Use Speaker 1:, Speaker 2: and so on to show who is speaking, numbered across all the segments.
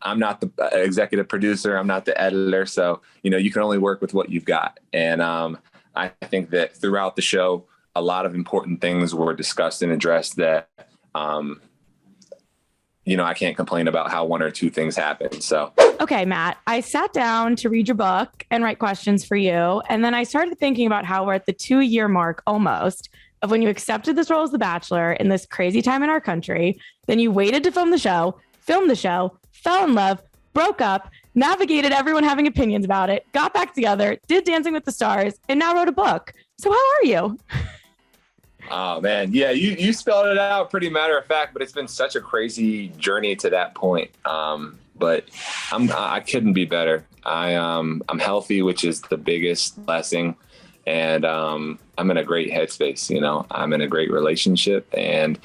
Speaker 1: I'm not the executive producer. I'm not the editor. So, you can only work with what you've got. And I think that throughout the show, a lot of important things were discussed and addressed that, I can't complain about how one or two things happened. So,
Speaker 2: okay, Matt, I sat down to read your book and write questions for you. And then I started thinking about how we're at the 2-year mark almost of when you accepted this role as the Bachelor in this crazy time in our country. Then you waited to film the show, fell in love, broke up, navigated everyone having opinions about it, got back together, did Dancing with the Stars, and now wrote a book. So how are you?
Speaker 1: Oh man. Yeah. You spelled it out pretty matter of fact, but it's been such a crazy journey to that point. But I couldn't be better. I'm healthy, which is the biggest blessing. And, I'm in a great headspace. I'm in a great relationship, and,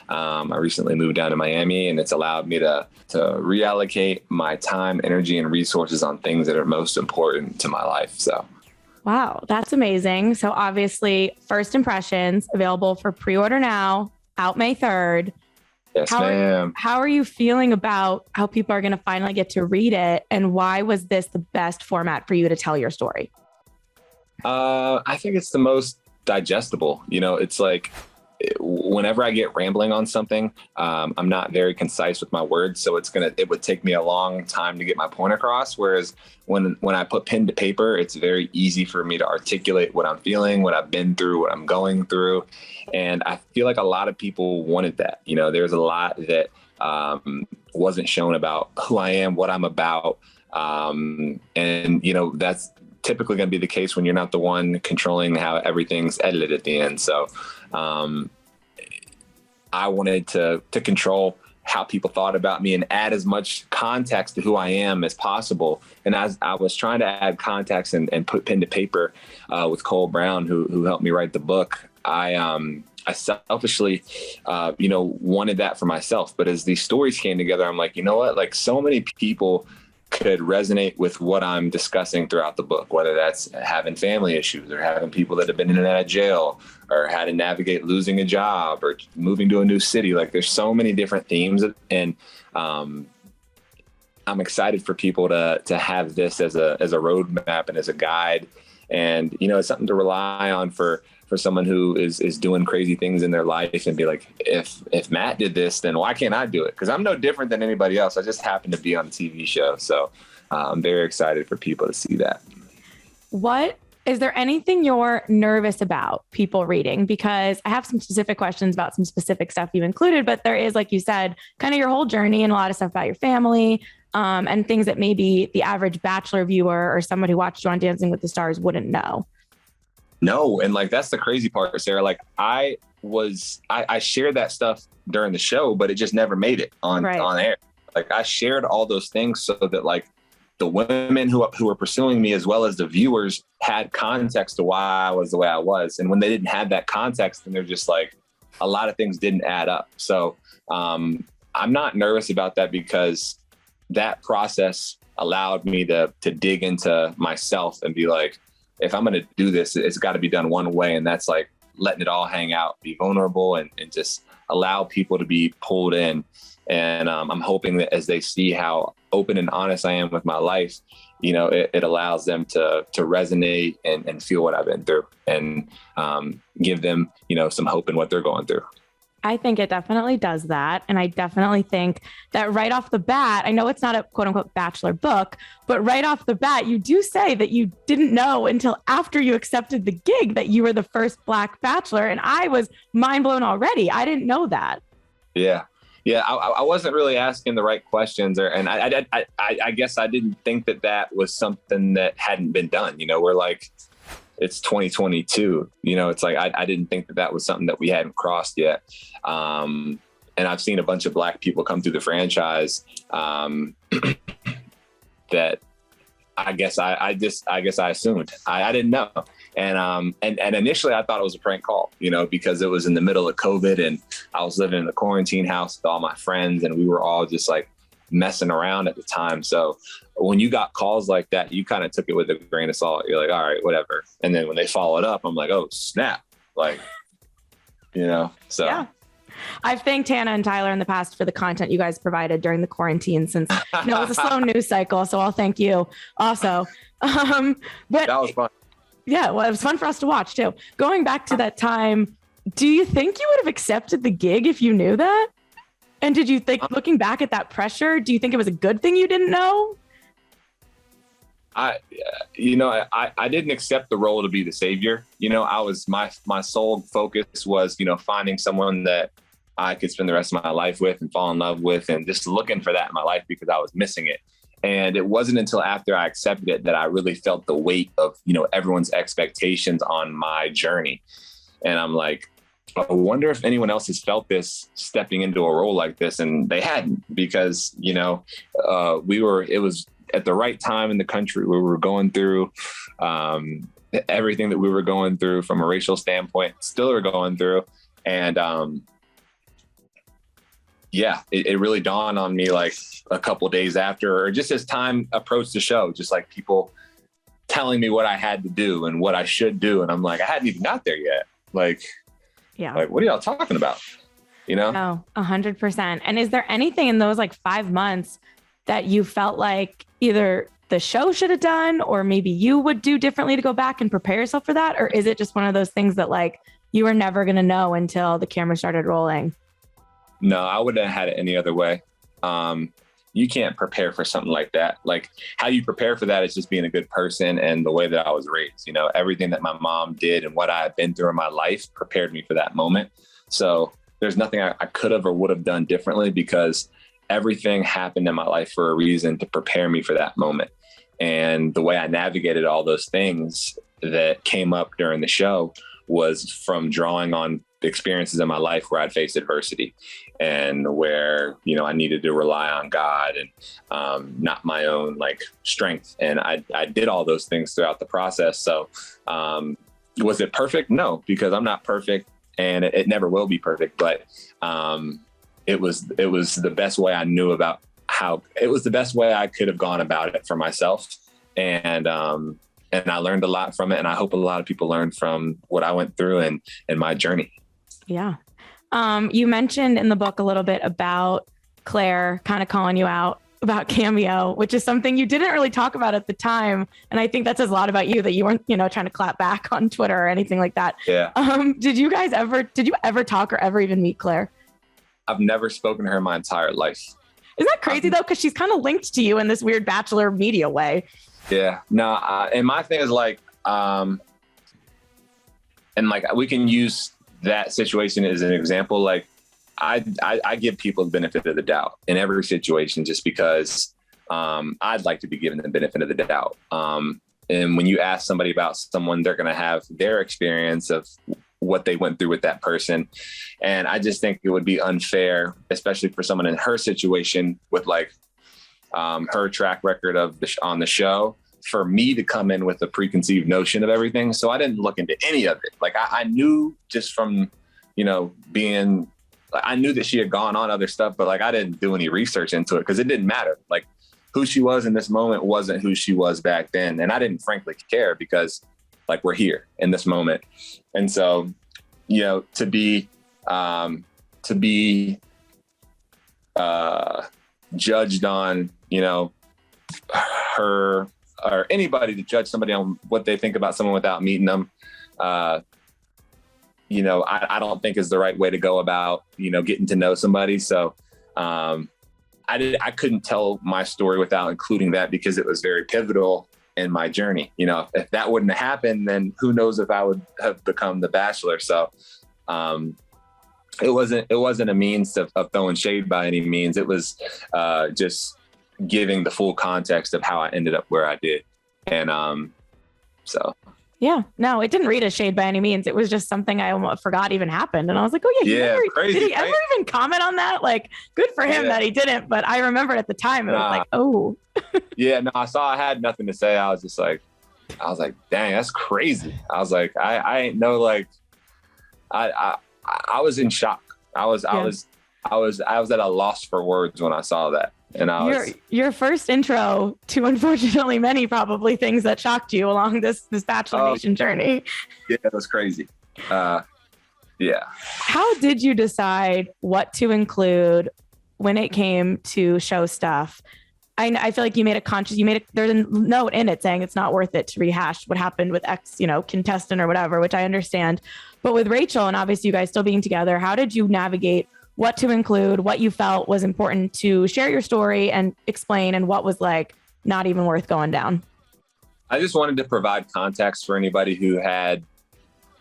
Speaker 1: I recently moved down to Miami, and it's allowed me to reallocate my time, energy, and resources on things that are most important to my life. So.
Speaker 2: Wow, that's amazing. So obviously, first impressions available for pre-order now, out May 3rd.
Speaker 1: Yes, ma'am.
Speaker 2: How are you feeling about how people are going to finally get to read it? And why was this the best format for you to tell your story?
Speaker 1: I think it's the most digestible. It's like whenever I get rambling on something, I'm not very concise with my words. So it would take me a long time to get my point across. Whereas when I put pen to paper, it's very easy for me to articulate what I'm feeling, what I've been through, what I'm going through. And I feel like a lot of people wanted that. There's a lot that wasn't shown about who I am, what I'm about. And that's typically going to be the case when you're not the one controlling how everything's edited at the end. So I wanted to control how people thought about me and add as much context to who I am as possible. And as I was trying to add context and put pen to paper with Cole Brown, who helped me write the book, I selfishly, wanted that for myself. But as these stories came together, I'm like, you know what? Like, so many people could resonate with what I'm discussing throughout the book, whether that's having family issues or having people that have been in and out of jail or how to navigate losing a job or moving to a new city. Like, there's so many different themes, and I'm excited for people to have this as a roadmap and as a guide. And, it's something to rely on for someone who is doing crazy things in their life and be like, if Matt did this, then why can't I do it? Because I'm no different than anybody else. I just happen to be on a TV show. So I'm very excited for people to see that.
Speaker 2: Is there anything you're nervous about people reading? Because I have some specific questions about some specific stuff you included, but there is, like you said, kind of your whole journey and a lot of stuff about your family and things that maybe the average Bachelor viewer or somebody who watched you on Dancing with the Stars wouldn't know.
Speaker 1: No. And like, that's the crazy part, Sarah. Like, I shared that stuff during the show, but it just never made it on air. Like, I shared all those things so that like the women who were pursuing me, as well as the viewers, had context to why I was the way I was. And when they didn't have that context, then they're just like, a lot of things didn't add up. So I'm not nervous about that, because that process allowed me to dig into myself and be like, if I'm going to do this, it's got to be done one way. And that's like letting it all hang out, be vulnerable, and just allow people to be pulled in. And I'm hoping that as they see how open and honest I am with my life, it allows them to resonate and feel what I've been through, and give them, some hope in what they're going through.
Speaker 2: I think it definitely does that. And I definitely think that right off the bat, I know it's not a quote unquote Bachelor book, but right off the bat, you do say that you didn't know until after you accepted the gig that you were the first Black Bachelor. And I was mind blown already. I didn't know that.
Speaker 1: Yeah. Yeah. I wasn't really asking the right questions, and I guess I didn't think that was something that hadn't been done. We're like, it's 2022, it's like, I didn't think that was something that we hadn't crossed yet. And I've seen a bunch of Black people come through the franchise that I guess I assumed. I didn't know. And initially I thought it was a prank call, because it was in the middle of COVID and I was living in the quarantine house with all my friends, and we were all just like messing around at the time. So when you got calls like that, you kind of took it with a grain of salt. You're like, all right, whatever. And then when they followed up, I'm like, oh, snap. Like, so.
Speaker 2: Yeah. I've thanked Hannah and Tyler in the past for the content you guys provided during the quarantine since it was a slow news cycle. So I'll thank you also. But
Speaker 1: that was fun.
Speaker 2: Yeah, well, it was fun for us to watch too. Going back to that time, do you think you would have accepted the gig if you knew that? And did you think, looking back at that pressure, do you think it was a good thing you didn't know?
Speaker 1: I didn't accept the role to be the savior. I was my sole focus was, finding someone that I could spend the rest of my life with and fall in love with, and just looking for that in my life because I was missing it. And it wasn't until after I accepted it that I really felt the weight of, everyone's expectations on my journey. And I'm like, I wonder if anyone else has felt this stepping into a role like this. And they hadn't, because, it was at the right time in the country. We were going through everything that we were going through from a racial standpoint, still are going through. And it really dawned on me like a couple of days after, or just as time approached the show, just like people telling me what I had to do and what I should do. And I'm like, I hadn't even got there yet. Like, what are y'all talking about?
Speaker 2: No, 100%. And is there anything in those 5 months that you felt like either the show should have done, or maybe you would do differently to go back and prepare yourself for that? Or is it just one of those things that you were never going to know until the camera started rolling?
Speaker 1: No, I wouldn't have had it any other way. You can't prepare for something like that. Like, how you prepare for that is just being a good person and the way that I was raised. Everything that my mom did and what I had been through in my life prepared me for that moment. So there's nothing I could have or would have done differently, because everything happened in my life for a reason to prepare me for that moment. And the way I navigated all those things that came up during the show was from drawing on experiences in my life where I'd faced adversity and where, I needed to rely on God and not my own strength. And I did all those things throughout the process. So was it perfect? No, because I'm not perfect, and it never will be perfect. But it was the best way I knew about how it was the best way I could have gone about it for myself. And I learned a lot from it. And I hope a lot of people learned from what I went through and my journey.
Speaker 2: Yeah. You mentioned in the book a little bit about Claire kind of calling you out about Cameo, which is something you didn't really talk about at the time. And I think that says a lot about you, that you weren't, trying to clap back on Twitter or anything like that.
Speaker 1: Yeah.
Speaker 2: Did you ever talk or ever even meet Claire?
Speaker 1: I've never spoken to her in my entire life. Isn't
Speaker 2: that crazy though? Because she's kind of linked to you in this weird Bachelor media way.
Speaker 1: Yeah. No. And my thing is we can use that situation as an example. I give people the benefit of the doubt in every situation, just because I'd like to be given the benefit of the doubt. And when you ask somebody about someone, they're going to have their experience of what they went through with that person. And I just think it would be unfair, especially for someone in her situation with her track record on the show, for me to come in with a preconceived notion of everything. So I didn't look into any of it. I knew just from, being, I knew that she had gone on other stuff, but I didn't do any research into it because it didn't matter. Who she was in this moment wasn't who she was back then. And I didn't frankly care, because we're here in this moment. And so, to be judged on, her, or anybody to judge somebody on what they think about someone without meeting them, I don't think is the right way to go about, getting to know somebody. So I couldn't tell my story without including that, because it was very pivotal in my journey. If that wouldn't have happened, then who knows if I would have become the Bachelor. So it wasn't a means of throwing shade by any means. It was just giving the full context of how I ended up where I did. And so.
Speaker 2: Yeah, no, it didn't read as shade by any means. It was just something I almost forgot even happened. And I was like, oh yeah,
Speaker 1: crazy,
Speaker 2: did he ever even comment on that? Good for him that he didn't. But I remembered at the time, it was oh.
Speaker 1: Yeah, no, I had nothing to say. I was just I was like, dang, that's crazy. I was like, I ain't know, I was in shock. I was at a loss for words when I saw that. And
Speaker 2: your first intro to, unfortunately, many probably things that shocked you along this Bachelor Nation journey.
Speaker 1: Yeah, it was crazy. Yeah.
Speaker 2: How did you decide what to include when it came to show stuff? I feel like there's a note in it saying it's not worth it to rehash what happened with X, contestant or whatever, which I understand. But with Rachael and obviously you guys still being together, how did you navigate what to include, what you felt was important to share your story and explain, and what was like not even worth going down?
Speaker 1: I just wanted to provide context for anybody who had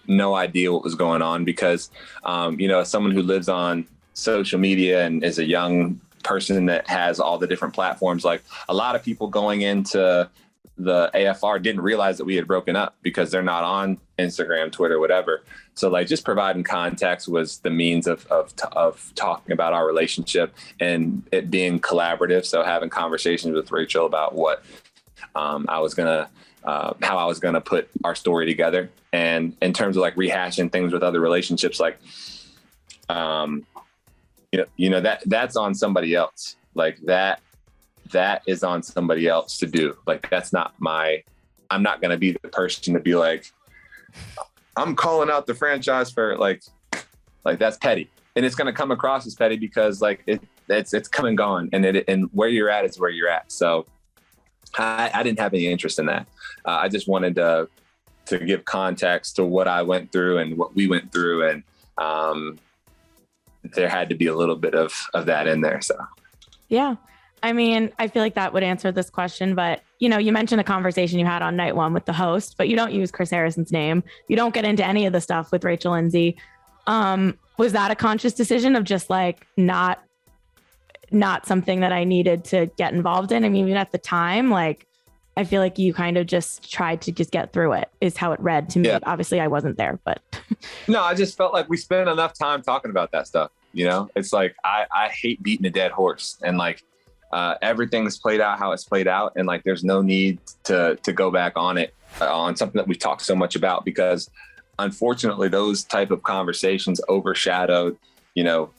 Speaker 1: no idea what was going on, because, as someone who lives on social media and is a young person that has all the different platforms, like a lot of people going into the AFR didn't realize that we had broken up because they're not on Instagram, Twitter, whatever. So like just providing context was the means of talking about our relationship and it being collaborative. So having conversations with Rachael about what how I was gonna put our story together. And in terms of like rehashing things with other relationships, like that's on somebody else. Like that is on somebody else to do. Like I'm not going to be the person to be like, I'm calling out the franchise for like that's petty. And it's going to come across as petty because like it's come and gone, and where you're at is where you're at. So I didn't have any interest in that. I just wanted to give context to what I went through and what we went through. And, there had to be a little bit of that in there. So, yeah.
Speaker 2: I mean, I feel like that would answer this question, but you mentioned the conversation you had on night one with the host, but you don't use Chris Harrison's name. You don't get into any of the stuff with Rachael Lindsay. Was that a conscious decision of just like not something that I needed to get involved in? I mean, even at the time, like, I feel like you kind of just tried to just get through it is how it read to me. Yeah. Obviously I wasn't there, but
Speaker 1: no, I just felt like we spent enough time talking about that stuff. It's like, I hate beating a dead horse, and like, everything's played out how it's played out. And like, there's no need to go back on it, on something that we've talked so much about, because unfortunately those type of conversations overshadowed,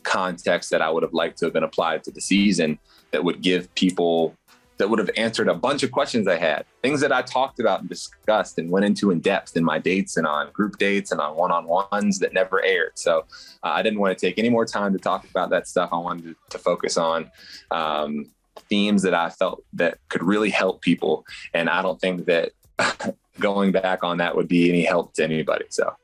Speaker 1: context that I would have liked to have been applied to the season that would give people, that would have answered a bunch of questions I had, things that I talked about and discussed and went into in depth in my dates and on group dates and on one-on-ones that never aired. So I didn't want to take any more time to talk about that stuff. I wanted to focus on themes that I felt that could really help people. And I don't think that going back on that would be any help to anybody. So,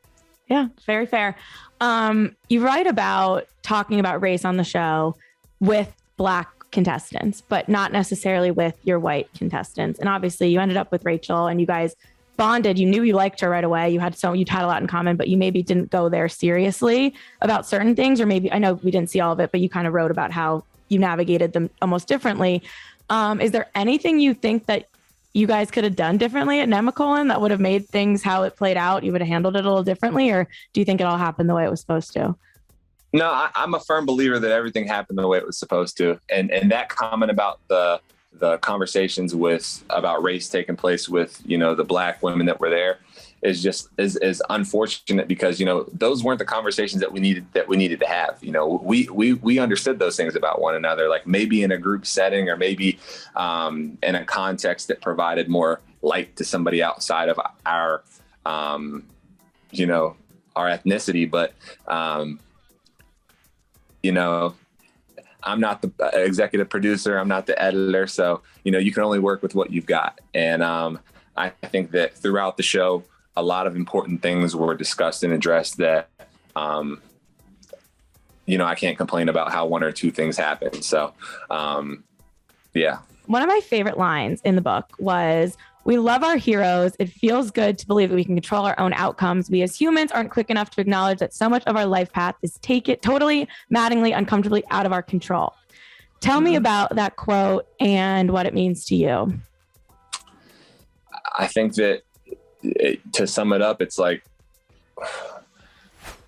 Speaker 2: yeah, very fair. You write about talking about race on the show with Black contestants, but not necessarily with your white contestants. And obviously you ended up with Rachael and you guys bonded. You knew you liked her right away. You'd had a lot in common, but you maybe didn't go there seriously about certain things, or maybe, I know we didn't see all of it, but you kind of wrote about how you navigated them almost differently. Is there anything you think that you guys could have done differently at Nemacolin that would have made things how it played out? You would have handled it a little differently, or do you think it all happened the way it was supposed to?
Speaker 1: No, I'm a firm believer that everything happened the way it was supposed to. And that comment about the conversations about race taking place with, the Black women that were there is unfortunate, because, those weren't the conversations that we needed to have. We understood those things about one another, like maybe in a group setting or maybe in a context that provided more light to somebody outside of our ethnicity. But, I'm not the executive producer. I'm not the editor. So, you can only work with what you've got. And I think that throughout the show, a lot of important things were discussed and addressed that, I can't complain about how one or two things happened. So, yeah.
Speaker 2: One of my favorite lines in the book was, "We love our heroes. It feels good to believe that we can control our own outcomes. We as humans aren't quick enough to acknowledge that so much of our life path is totally, maddeningly, uncomfortably out of our control." Tell me about that quote and what it means to you.
Speaker 1: I think that to sum it up, it's like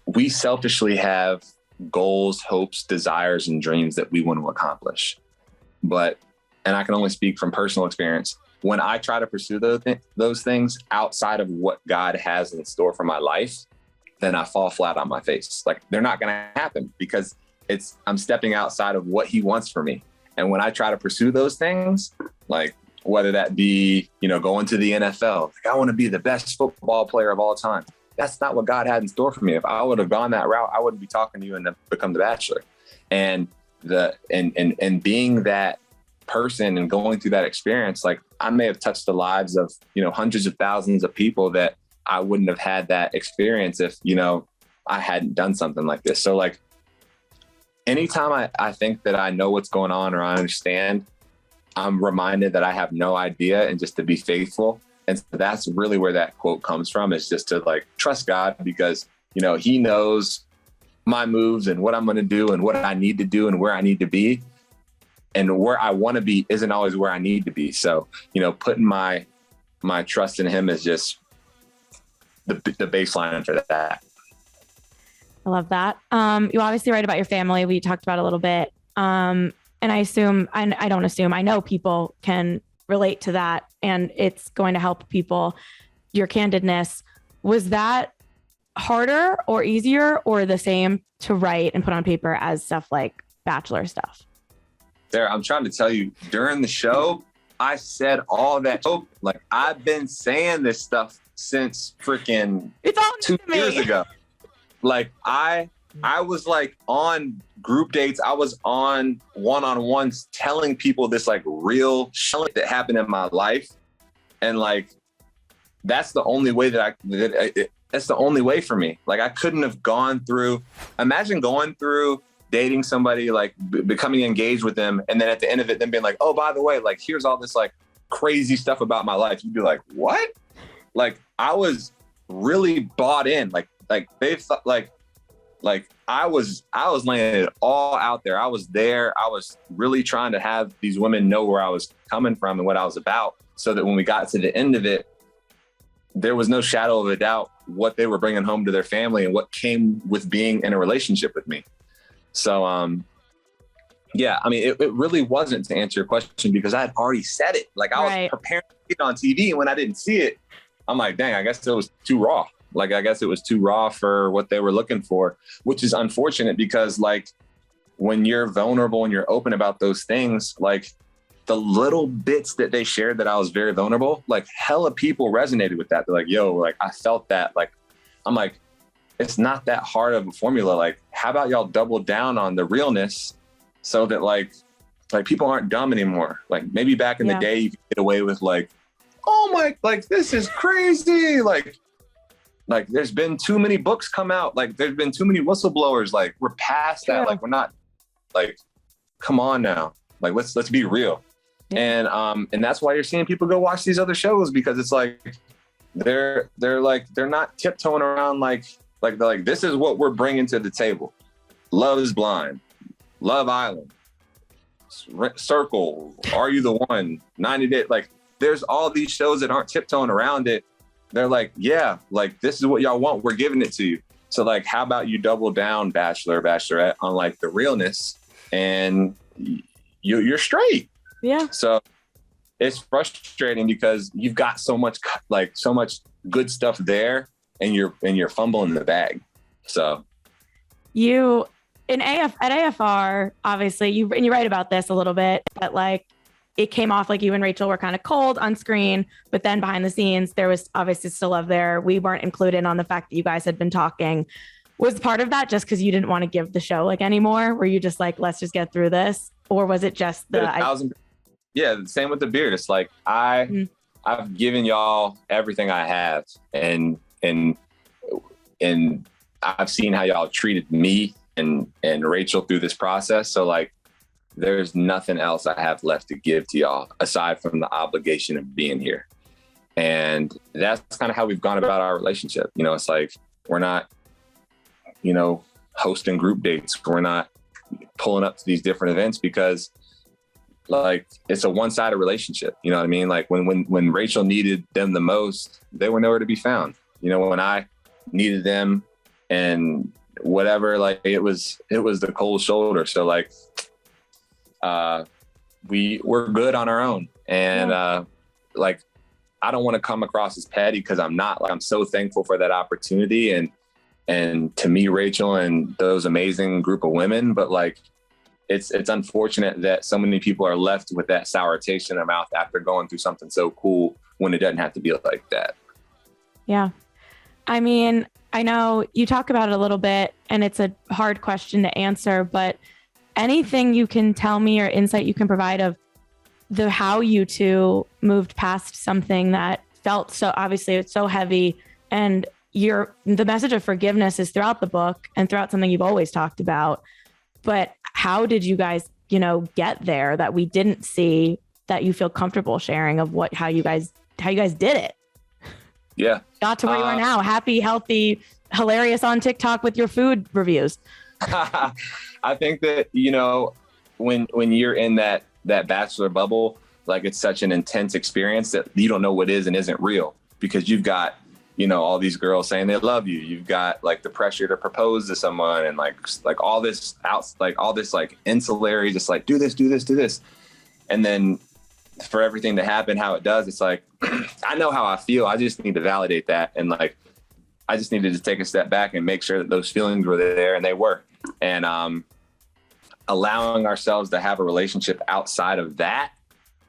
Speaker 1: we selfishly have goals, hopes, desires, and dreams that we want to accomplish. And I can only speak from personal experience, when I try to pursue those things outside of what God has in store for my life, then I fall flat on my face. Like, they're not going to happen because I'm stepping outside of what He wants for me. And when I try to pursue those things, like whether that be, going to the NFL, like I want to be the best football player of all time. that's not what God had in store for me. If I would have gone that route, I wouldn't be talking to you and become the Bachelor. And and being that person and going through that experience, like I may have touched the lives of, hundreds of thousands of people that I wouldn't have had that experience if, I hadn't done something like this. So like, anytime I think that I know what's going on or I understand, I'm reminded that I have no idea, and just to be faithful. And so that's really where that quote comes from, is just to like trust God, because, he knows my moves and what I'm going to do and what I need to do and where I need to be. And where I want to be isn't always where I need to be. So, putting my trust in him is just the baseline for that.
Speaker 2: I love that. You obviously write about your family. We talked about a little bit. And I assume, I don't assume, I know people can relate to that, and it's going to help people. Your candidness, was that harder or easier or the same to write and put on paper as stuff like Bachelor stuff?
Speaker 1: Sarah, I'm trying to tell you, during the show, I said all that. Like, I've been saying this stuff since freaking 2 years ago. Like, I was like on group dates. I was on one-on-ones telling people this like real shit that happened in my life. And like, that's the only way that's the only way for me. Like, I couldn't have gone through, imagine going through dating somebody, like becoming engaged with them. And then at the end of it, them being like, oh, by the way, like, here's all this like crazy stuff about my life. You'd be like, what? Like, I was really bought in. Like they thought like I was laying it all out there. I was there. I was really trying to have these women know where I was coming from and what I was about, so that when we got to the end of it, there was no shadow of a doubt what they were bringing home to their family and what came with being in a relationship with me. So, yeah, I mean, it really wasn't, to answer your question, because I had already said it. Like, I was preparing to see it on TV, and when I didn't see it, I'm like, dang, I guess it was too raw. Like, I guess it was too raw for what they were looking for, which is unfortunate, because like, when you're vulnerable and you're open about those things, like the little bits that they shared that I was very vulnerable, like hella people resonated with that. They're like, yo, like I felt that. Like, I'm like, it's not that hard of a formula. Like, how about y'all double down on the realness, so that like people aren't dumb anymore. Like, maybe back in the day you could get away with like, oh my, like, this is crazy. Like there's been too many books come out. Like, there's been too many whistleblowers. Like, we're past that. Like, we're not, like, come on now. Like, let's be real. Yeah. And that's why you're seeing people go watch these other shows, because it's like, they're not tiptoeing around like they're like, this is what we're bringing to the table. Love is Blind, Love Island, Circle, Are You the One, 90 Day. Like, there's all these shows that aren't tiptoeing around it. They're like, yeah, like, this is what y'all want. We're giving it to you. So like, how about you double down, Bachelor, Bachelorette, on like the realness, and you're straight. Yeah. So it's frustrating, because you've got so much good stuff there, and you're fumbling the bag. So you at AFR, obviously you write about this a little bit, but like, it came off like you and Rachael were kind of cold on screen, but then behind the scenes, there was obviously still love there. We weren't included on the fact that you guys had been talking. Was part of that just because you didn't want to give the show like anymore? Were you just like, let's just get through this? Or was it just yeah, the same with the beard. It's like, I've given y'all everything I have, and I've seen how y'all treated me and Rachael through this process. So like, there's nothing else I have left to give to y'all aside from the obligation of being here. And that's kind of how we've gone about our relationship. It's like, we're not, hosting group dates. We're not pulling up to these different events, because like, it's a one-sided relationship. You know what I mean? Like, when Rachael needed them the most, they were nowhere to be found. When I needed them and whatever, like, it was the cold shoulder. So like, we're good on our own. And like, I don't want to come across as petty, because I'm not. Like, I'm so thankful for that opportunity and to meet Rachael and those amazing group of women. But like, it's unfortunate that so many people are left with that sour taste in their mouth after going through something so cool, when it doesn't have to be like that.
Speaker 2: Yeah. I mean, I know you talk about it a little bit and it's a hard question to answer, but anything you can tell me or insight you can provide of how you two moved past something that felt so obviously it's so heavy, and the message of forgiveness is throughout the book and throughout something you've always talked about. But how did you guys, get there that we didn't see, that you feel comfortable sharing of how you guys did it?
Speaker 1: Yeah.
Speaker 2: Got to where you are now, happy, healthy, hilarious on TikTok with your food reviews.
Speaker 1: I think that, when you're in that Bachelor bubble, like it's such an intense experience that you don't know what is and isn't real, because you've got, all these girls saying they love you. You've got like the pressure to propose to someone and like all this ancillary, just like do this. And then for everything to happen how it does, it's like, I know how I feel. I just need to validate that. And like, I just needed to take a step back and make sure that those feelings were there, and they were. And allowing ourselves to have a relationship outside of that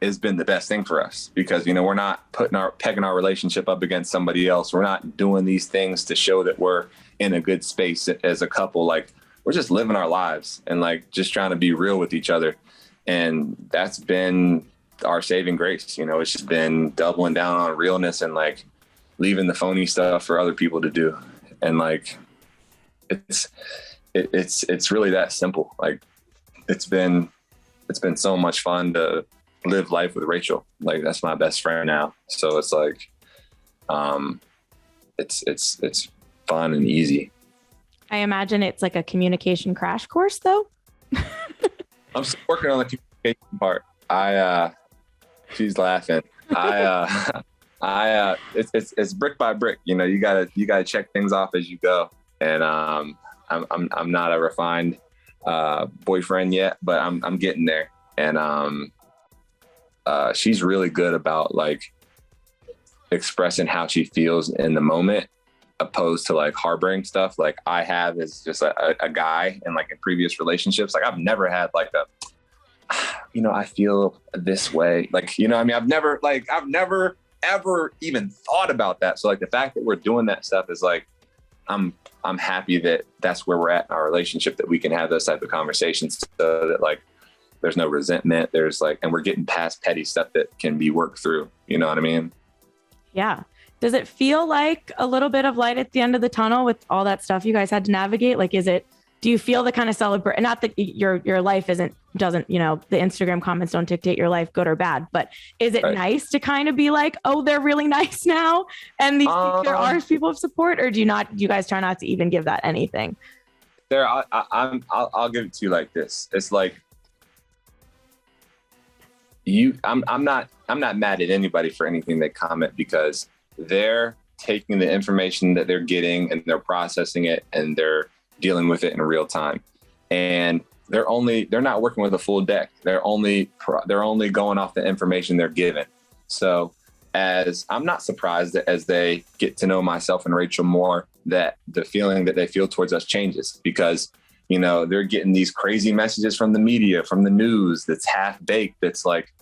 Speaker 1: has been the best thing for us, because, we're not pegging our relationship up against somebody else. We're not doing these things to show that we're in a good space as a couple. Like, we're just living our lives and like just trying to be real with each other. And that's been our saving grace. It's just been doubling down on realness and like leaving the phony stuff for other people to do. And like, it's really that simple. Like, it's been so much fun to live life with Rachael. Like, that's my best friend now. So it's like, it's fun and easy.
Speaker 2: I imagine it's like a communication crash course though.
Speaker 1: I'm still working on the communication part. She's laughing. It's brick by brick. You gotta check things off as you go. And I'm not a refined boyfriend yet, but I'm getting there. And she's really good about like expressing how she feels in the moment, opposed to like harboring stuff like I have as just a guy. And like in previous relationships, like I've never had like I feel this way. Like, I've never ever even thought about that. So like the fact that we're doing that stuff is like, I'm happy that that's where we're at in our relationship, that we can have those type of conversations, so that like there's no resentment. There's like, and we're getting past petty stuff that can be worked through. You know what I mean? Yeah.
Speaker 2: Does it feel like a little bit of light at the end of the tunnel with all that stuff you guys had to navigate? Like, do you feel the kind of celebrate? Not that your life doesn't, the Instagram comments don't dictate your life, good or bad, but is it nice to kind of be like, oh, they're really nice now, and there are people of support, or do you guys try not to even give that anything?
Speaker 1: I'll give it to you like this. It's like, I'm not mad at anybody for anything they comment, because they're taking the information that they're getting and they're processing it and they're dealing with it in real time. And they're not working with a full deck. They're only going off the information they're given. So I'm not surprised that as they get to know myself and Rachael more, that the feeling that they feel towards us changes, because, they're getting these crazy messages from the media, from the news, that's half baked. That's like,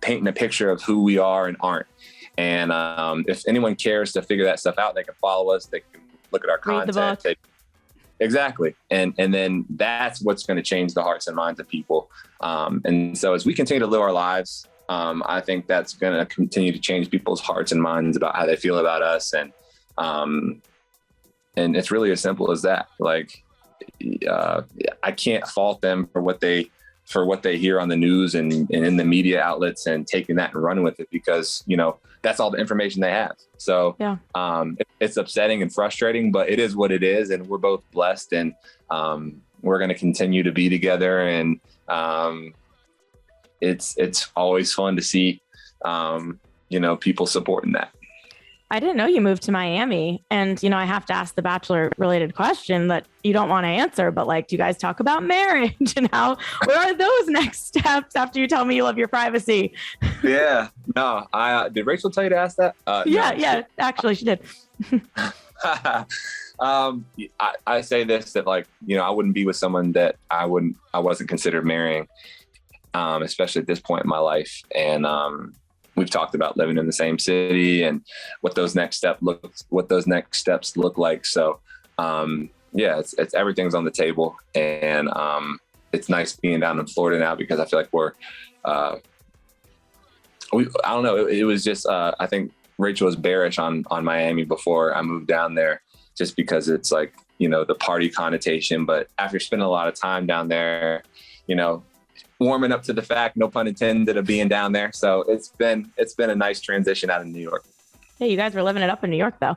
Speaker 1: painting a picture of who we are and aren't. And if anyone cares to figure that stuff out, they can follow us. They can look at our content. Exactly. And then that's what's going to change the hearts and minds of people. And so as we continue to live our lives, I think that's going to continue to change people's hearts and minds about how they feel about us. And it's really as simple as that. Like, I can't fault them for what they hear on the news and in the media outlets, and taking that and running with it, because, that's all the information they have. So yeah. It's upsetting and frustrating, but it is what it is. And we're both blessed, and we're going to continue to be together. And it's always fun to see, people supporting that.
Speaker 2: I didn't know you moved to Miami, and, I have to ask the Bachelor related question that you don't want to answer, but like, do you guys talk about marriage and what are those next steps after you tell me you love your privacy?
Speaker 1: Yeah, no, did Rachael tell you to ask that?
Speaker 2: Yeah, actually she did.
Speaker 1: I say this, that like, I wouldn't be with someone that I wasn't considered marrying, especially at this point in my life. And, we've talked about living in the same city and what those next steps look like. So, yeah, it's everything's on the table, and it's nice being down in Florida now because I feel like I don't know. It was just, I think Rachael was bearish on Miami before I moved down there, just because it's like, the party connotation. But after spending a lot of time down there, warming up to the fact, no pun intended, of being down there. So it's been a nice transition out of New York.
Speaker 2: Hey, you guys were living it up in New York, though.